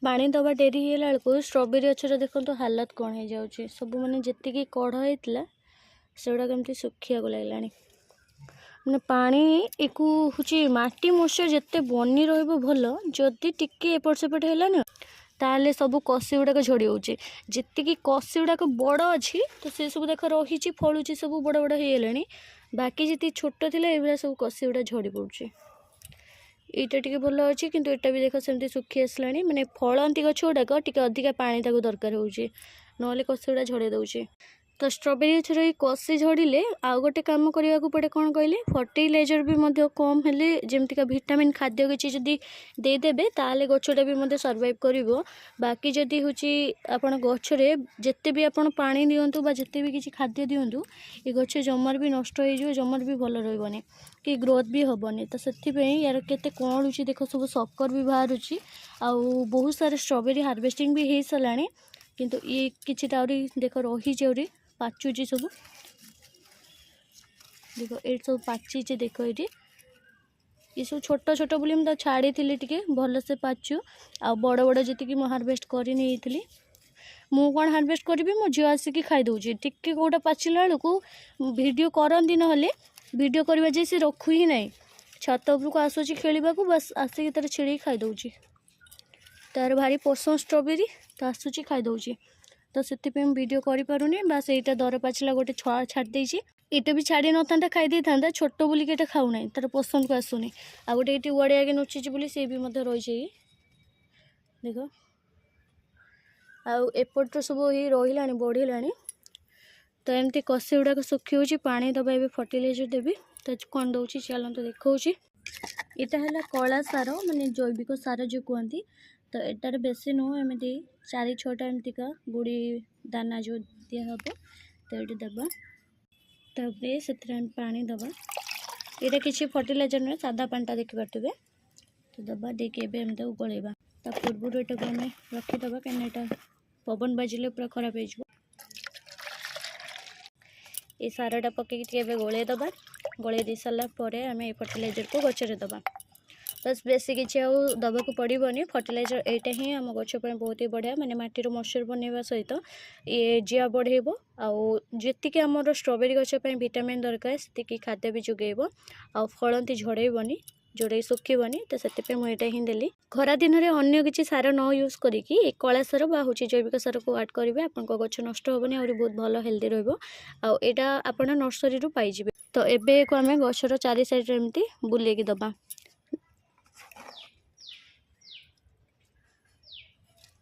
पानी दबा डेरी होला बेलू स्ट्रॉबेरी गचर देखो हालत कौन हो जाऊँ सब मैंने जी कढ़ होता से गुड़ा कमी सुखिया लगे मैंने पानी एक हूँ माटी मॉइस्चर जिते बनी रल जदि टिके एपट सेपट है ताले सब कसी गुड़ाक झड़ी होची जी कसी गुड़ाक बड़ अच्छी तो से सब देख रही फलुची सब बड़ बड़ हो बाकी जी छोट थी ये सब कसी गुड़ा झड़ी पड़ुची यहाँ टे भल अच्छे किंतु एटा भी देख सेमती सुखी आसला माने फलंती गछ गुड़ाक टे अधिका पानी दरकार हो ना कसी गुड़ा झड़े दौचे तो स्ट्रॉबेरी गचर ये कसी झड़े आउ गोटे कम करने को पड़े कौन कहले फर्टिलाइजर भी कम हेले जमतीका विटामिन खाद्य किसी जदि देदेबे ताले गछटा भी सर्वाइव करिवो बाकी जदि होची आपण गछरे जेते भी आपण पानी दियंतु बा जेते भी किसी खाद्य दियंतु ये गछ जमर भी नष्ट हो जो जमर भी भल रहबनी कि ग्रोथ भी हेनी तो से यार केते कौन होची देखो सब शक्कर भी बाहर आउ बहुत सारे स्ट्रॉबेरी हार्वेस्टिंग भी हो सारा किंतु ये किसी देख रही पाचुची सब देख ये सब पाची देख ये सब छोट छोट बोली मुझे छाड़ी थी टे भल से पाचु आ बड़ बड़ जी मुझे हार्वेस्ट कर नहीं मु कौन हार्वेस्ट करी मो झील आसिक खाईदे टी कौटा पाचिला बेलू वीडियो करती ना वीडियो करवा जे सी रखु ही ना छात उपरक आसूँ खेलवा को बस आसिक तार छिड़ी खाईदे तार भारी पसंद स्ट्रॉबेरी तो आसूँ खाईदे तो से वीडियो करें बास यहाँ दर पाचिला गोटे छाड़ देती ये भी छाड़ी न था खाई था छोट बोलिक ये खाऊना तार पसंद को आसुनी आ गोटे ये उड़े आगे नुची बोली सी भी रही देख आएपट तो सब ये रहा बढ़ला तो एमती कसी गुड़ाक सुखी हो पानी दबा ए फर्टिलाइजर देवी तो कौन दौर चलते देखा यहाँ है कला सार माने जैविक सार जो कहती तो एटार बेसी नुह एमती 4-6टा एमतीका गुड़ी दाना जो दिहब तो ये दबा तापर से पानी दबा ये किसी फर्टिलाइजर नुहे सादा पानीटा देखिपे तो दबा देके एमती गलैबा ता पूर्व यहाँ आम रखीदबा कहीं पवन बाजिले पूरा खराब हो ये साराटा पकईकि गलई दबा गलई दे सारापर आम ये फर्टिलाइजर को गचरे दबा बस बेसी किसी दबा को पड़ोनी फर्टिलाइजर यहाँ ही आम गछप बहुत ही बढ़िया माने माटीर मॉइस्चर बनवा सहित ये जिया बढ़ेब आती आम स्ट्रॉबेरी गछप विटामिन दरकार से खाद्य भी जोगेब आ फलंती झड़ेबनी जोड़े सुखीबनी तो से मुझे ही देली खरा दिन में अन्य किसी सार न यूज करी कला सार बा हूँ जैविक सार को आड करेंगे आपण गछ नष्ट हेनी आ बहुत भल हेल्दी रहा आप नर्सरी पाइबे तो एबे को आम गचर 4 साइड एमती बुलेकी दबा।